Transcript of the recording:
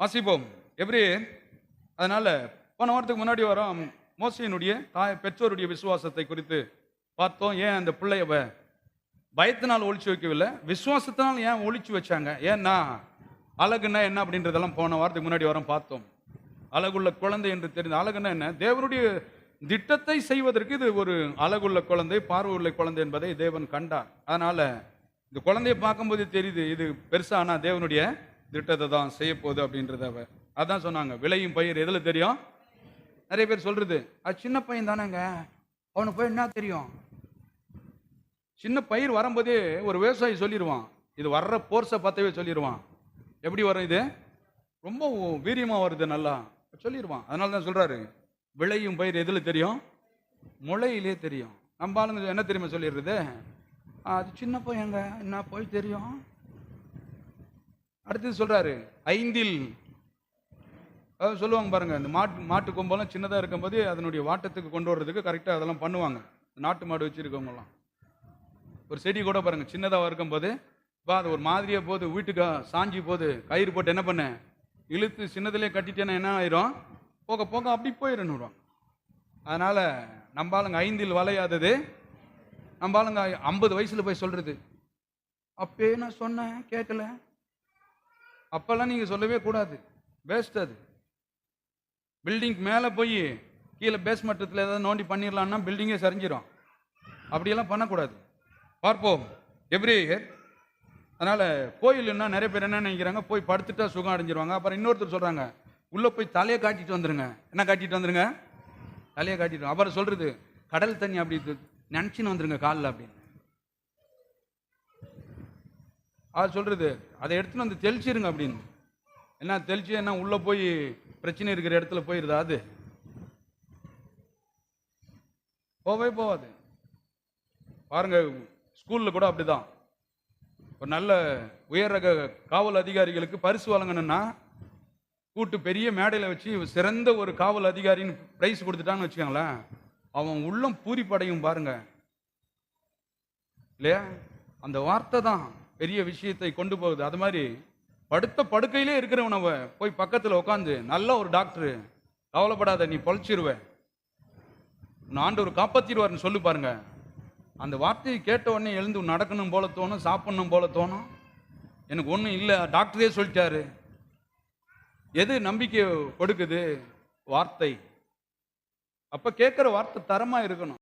வாசிப்போம். எபிரேயர். அதனால போன வாரத்துக்கு முன்னாடி வாரம் மோசேயினுடைய பெற்றோருடைய விசுவாசத்தை குறித்து பார்த்தோம். ஏன் அந்த பிள்ளைய பயத்தினால் ஒளிச்சு வைக்கவில்லை, விசுவாசத்தினால் ஏன் ஒளிச்சு வச்சாங்க? ஏன்னா அழகுன்னா என்ன அப்படின்றதெல்லாம் போன வாரத்துக்கு முன்னாடி வாரம் பார்த்தோம். அழகுள்ள குழந்தை என்று தெரிந்த அழகுன்னா என்ன? தேவனுடைய திட்டத்தை செய்வதற்கு இது ஒரு அழகுள்ள குழந்தை, பார்வை உள்ள குழந்தை என்பதை தேவன் கண்டார். அதனால இந்த குழந்தையை பார்க்கும்போது தெரியுது, இது பெருசா ஆனா தேவனுடைய திட்டத்தை தான் செய்ய போகுது அப்படின்றத அதான் சொன்னாங்க. விளையும் பயிர் எதுல தெரியும்? நிறைய பேர் சொல்றது, அது சின்ன பையன் தானேங்க, அவனுக்கு போய் என்ன தெரியும்? சின்ன பயிர் வரும்போதே ஒரு விவசாயி சொல்லிடுவான், இது வர்ற போர்ஸை பார்த்தவே சொல்லிடுவான். எப்படி வரும்? இது ரொம்ப வீரியமா வருது, நல்லா சொல்லிடுவான். அதனால தான் சொல்றாரு, விளையும் பயிர் எதுல தெரியும்? முளையிலே தெரியும். நம்ம ஆளுங்க என்ன தெரியுமா சொல்லிடுறது, அது சின்ன பையங்க, என்ன போய் தெரியும். அடுத்தது சொல்றாரு, ஐந்தில் சொல்லுவாங்க பாருங்க, இந்த மாட்டு கொம்பெல்லாம் சின்னதாக இருக்கும்போது அதனுடைய வாட்டத்துக்கு கொண்டு வர்றதுக்கு கரெக்டாக அதெல்லாம் பண்ணுவாங்க. நாட்டு மாடு வச்சிருக்கவங்கலாம் ஒரு செடி கூட பாருங்க, சின்னதாக இருக்கும்போது அது ஒரு மாதிரியாக போது, வீட்டுக்கு சாஞ்சி போது, கயிறு போட்டு என்ன பண்ண இழுத்து சின்னதுலேயே கட்டிட்டேன்னா என்ன ஆயிரும்? போக போக அப்படி போயிடணும். அதனால நம்ம ஆளுங்க ஐந்தில் வளையாதது, நம்ம ஆளுங்க 50 வயசுல போய் சொல்றது, அப்பே நான் சொன்னேன் கேட்கல. அப்பெல்லாம் நீங்க சொல்லவே கூடாது, வேஸ்ட். அது பில்டிங் மேலே போய் கீழே பேஸ்மெட்டத்தில் ஏதாவது நோண்டி பண்ணிடலான்னா பில்டிங்கே சரிஞ்சிடும். அப்படியெல்லாம் பண்ணக்கூடாது. பார்ப்போம் எபிரேயர். அதனால கோயிலுன்னா நிறைய பேர் என்ன நினைக்கிறாங்க, போய் படுத்துட்டா சுகம் அடைஞ்சிருவாங்க. அப்புறம் இன்னொருத்தர் சொல்றாங்க, உள்ள போய் தலையை காட்டிட்டு வந்துருங்க. என்ன காட்டிட்டு வந்துருங்க? தலையை காட்டிட்டு. அப்புறம் சொல்றது, கடல் தண்ணி அப்படி நினைச்சுன்னு வந்துருங்க காலில் அப்படின்னு. அது சொல்றது, அதை எடுத்துன்னு வந்து தெளிச்சிருங்க அப்படின்னு. என்ன தெளிச்சு என்ன உள்ள போய் பிரச்சனை இருக்கிற இடத்துல போயிருதா? அது போவே போவாது. பாருங்க, ஸ்கூல்ல கூட அப்படிதான். ஒரு நல்ல உயர் ரக காவல் அதிகாரிகளுக்கு பரிசு வழங்கணும்னா கூட்டு பெரிய மேடையில் வச்சு சிறந்த ஒரு காவல் அதிகாரின்னு பிரைஸ் கொடுத்துட்டான்னு வச்சுக்கோங்களேன், அவன் உள்ளம் பூரிப்படையும் பாருங்க, இல்லையா? அந்த வார்த்தை தான் பெரிய விஷயத்தை கொண்டு போகுது. அது மாதிரி படுத்த படுக்கையிலே இருக்கிறவனவ போய் பக்கத்தில் உட்காந்து, நல்ல ஒரு டாக்டர், கவலைப்படாத நீ பொழைச்சிருவ, ஆண்டவர் காப்பாத்திடுவார்னு சொல்லி பாருங்க. அந்த வார்த்தையை கேட்ட உடனே எழுந்து நடக்கணும் போல தோணும், சாப்பிடணும் போல தோணும். எனக்கு ஒன்றும் இல்லை, டாக்டரே சொல்லிட்டாரு. எது நம்பிக்கை கொடுக்குது? வார்த்தை. அப்ப கேட்கிற வார்த்தை தரமா இருக்கணும்.